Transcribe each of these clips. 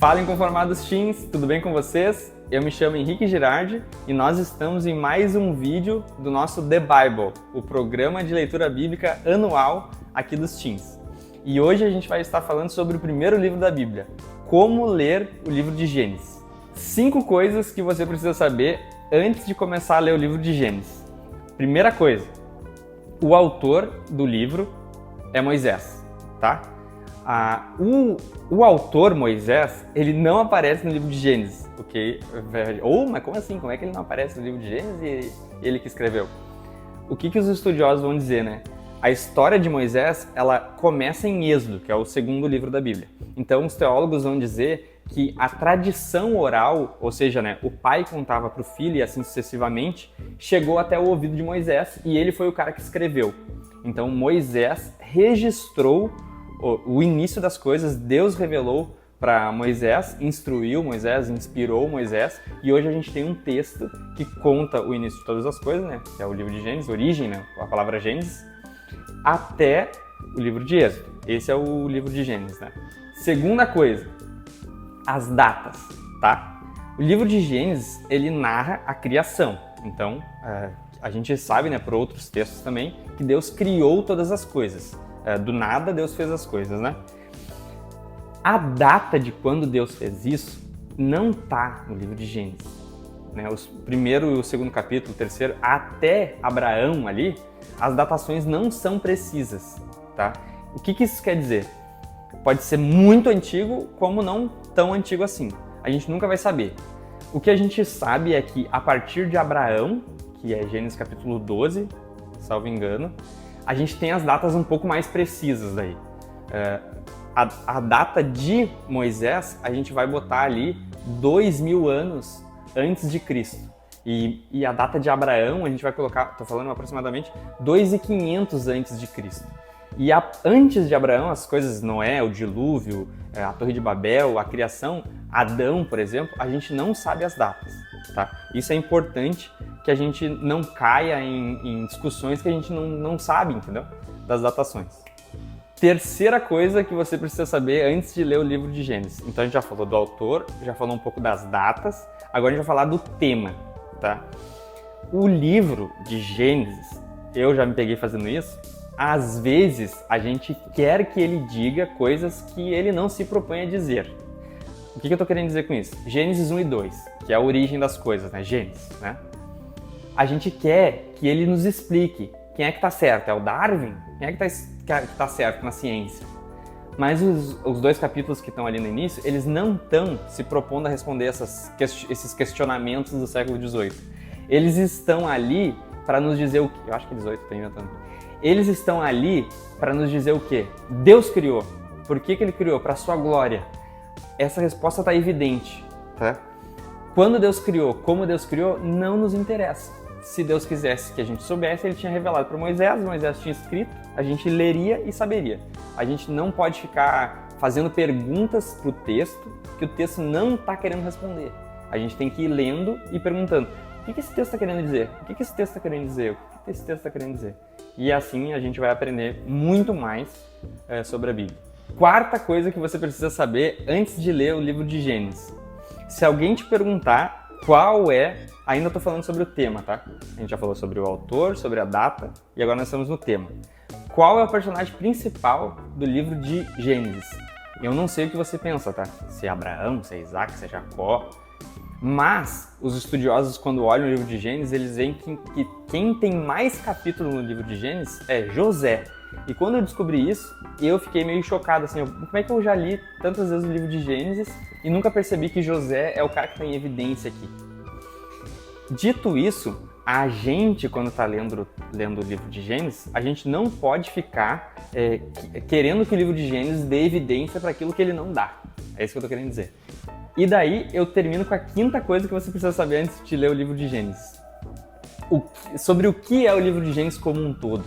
Fala Inconformados Teens, tudo bem com vocês? Eu me chamo Henrique Girardi e nós estamos em mais um vídeo do nosso The Bible, o programa de leitura bíblica anual aqui dos Teens. E hoje a gente vai estar falando sobre o primeiro livro da Bíblia, como ler o livro de Gênesis. 5 coisas que você precisa saber antes de começar a ler o livro de Gênesis. Primeira coisa, o autor do livro é Moisés, tá? O autor Moisés, ele não aparece no livro de Gênesis, ok? Mas como assim? Como é que ele não aparece no livro de Gênesis e ele que escreveu? O que os estudiosos vão dizer, né? A história de Moisés, ela começa em Êxodo, que é o segundo livro da Bíblia. Então, os teólogos vão dizer que a tradição oral, ou seja, né, o pai contava para o filho e assim sucessivamente, chegou até o ouvido de Moisés e ele foi o cara que escreveu. Então, Moisés registrou o início das coisas, Deus revelou para Moisés, instruiu Moisés, inspirou Moisés, e hoje a gente tem um texto que conta o início de todas as coisas, né? Que é o livro de Gênesis, origem, né? A palavra Gênesis, até o livro de Êxodo. Esse é o livro de Gênesis, né? Segunda coisa, as datas, tá? O livro de Gênesis, ele narra a criação. Então, a gente sabe, né, por outros textos também, que Deus criou todas as coisas. Do nada Deus fez as coisas, né? A data de quando Deus fez isso não tá no livro de Gênesis, né? O primeiro e o segundo capítulo, o terceiro, até Abraão ali, as datações não são precisas, tá? O que isso quer dizer? Pode ser muito antigo, como não tão antigo assim. A gente nunca vai saber. O que a gente sabe é que a partir de Abraão, que é Gênesis capítulo 12, salvo engano, a gente tem as datas um pouco mais precisas daí. A data de Moisés, a gente vai botar ali 2000 anos antes de Cristo. E a data de Abraão, a gente vai colocar, estou falando aproximadamente 2500 antes de Cristo. E antes de Abraão, as coisas, Noé, o dilúvio, a Torre de Babel, a criação, Adão, por exemplo, a gente não sabe as datas, tá? Isso é importante, que a gente não caia em discussões que a gente não sabe, entendeu? Das datações. Terceira coisa que você precisa saber antes de ler o livro de Gênesis. Então a gente já falou do autor, já falou um pouco das datas, agora a gente vai falar do tema, tá? O livro de Gênesis, eu já me peguei fazendo isso, às vezes a gente quer que ele diga coisas que ele não se propõe a dizer. O que eu tô querendo dizer com isso? Gênesis 1 e 2, que é a origem das coisas, né? Gênesis, né? A gente quer que ele nos explique quem é que tá certo. É o Darwin? Quem é que tá certo na ciência? Mas os 2 capítulos que estão ali no início, eles não estão se propondo a responder esses questionamentos do século XVIII. Eles estão ali para nos dizer o quê? Eu acho que 18, estou inventando. Eles estão ali para nos dizer o quê? Deus criou. Por que ele criou? Para a sua glória. Essa resposta está evidente, tá? Quando Deus criou, como Deus criou, não nos interessa. Se Deus quisesse que a gente soubesse, ele tinha revelado para Moisés tinha escrito, a gente leria e saberia. A gente não pode ficar fazendo perguntas para o texto que o texto não está querendo responder. A gente tem que ir lendo e perguntando, o que esse texto está querendo dizer? O que esse texto está querendo dizer? O que esse texto está querendo dizer? E assim a gente vai aprender muito mais sobre a Bíblia. Quarta coisa que você precisa saber antes de ler o livro de Gênesis. Se alguém te perguntar qual é... Ainda estou falando sobre o tema, tá? A gente já falou sobre o autor, sobre a data, e agora nós estamos no tema. Qual é o personagem principal do livro de Gênesis? Eu não sei o que você pensa, tá? Se é Abraão, se é Isaac, se é Jacó. Mas os estudiosos, quando olham o livro de Gênesis, eles veem que quem tem mais capítulo no livro de Gênesis é José. E quando eu descobri isso, eu fiquei meio chocado, assim, como é que eu já li tantas vezes o livro de Gênesis e nunca percebi que José é o cara que está em evidência aqui? Dito isso, a gente, quando está lendo o livro de Gênesis, a gente não pode ficar querendo que o livro de Gênesis dê evidência para aquilo que ele não dá. É isso que eu estou querendo dizer. E daí eu termino com a quinta coisa que você precisa saber antes de ler o livro de Gênesis. Sobre o que é o livro de Gênesis como um todo,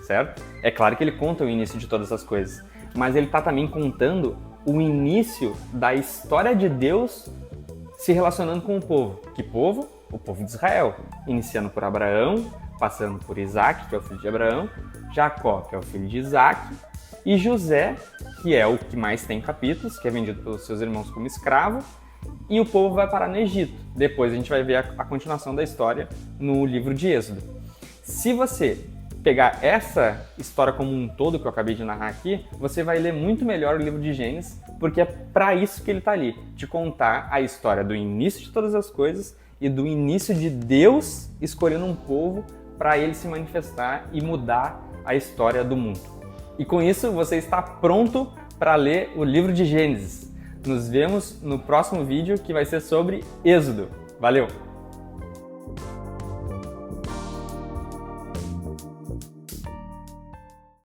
certo? É claro que ele conta o início de todas as coisas, mas ele está também contando o início da história de Deus se relacionando com o povo. Que povo? O povo de Israel, iniciando por Abraão, passando por Isaac, que é o filho de Abraão, Jacó, que é o filho de Isaac, e José, que é o que mais tem capítulos, que é vendido pelos seus irmãos como escravo, e o povo vai parar no Egito. Depois a gente vai ver a continuação da história no livro de Êxodo. Se você pegar essa história como um todo que eu acabei de narrar aqui, você vai ler muito melhor o livro de Gênesis, porque é para isso que ele está ali, te contar a história do início de todas as coisas e do início de Deus escolhendo um povo para ele se manifestar e mudar a história do mundo. E com isso você está pronto para ler o livro de Gênesis. Nos vemos no próximo vídeo, que vai ser sobre Êxodo. Valeu!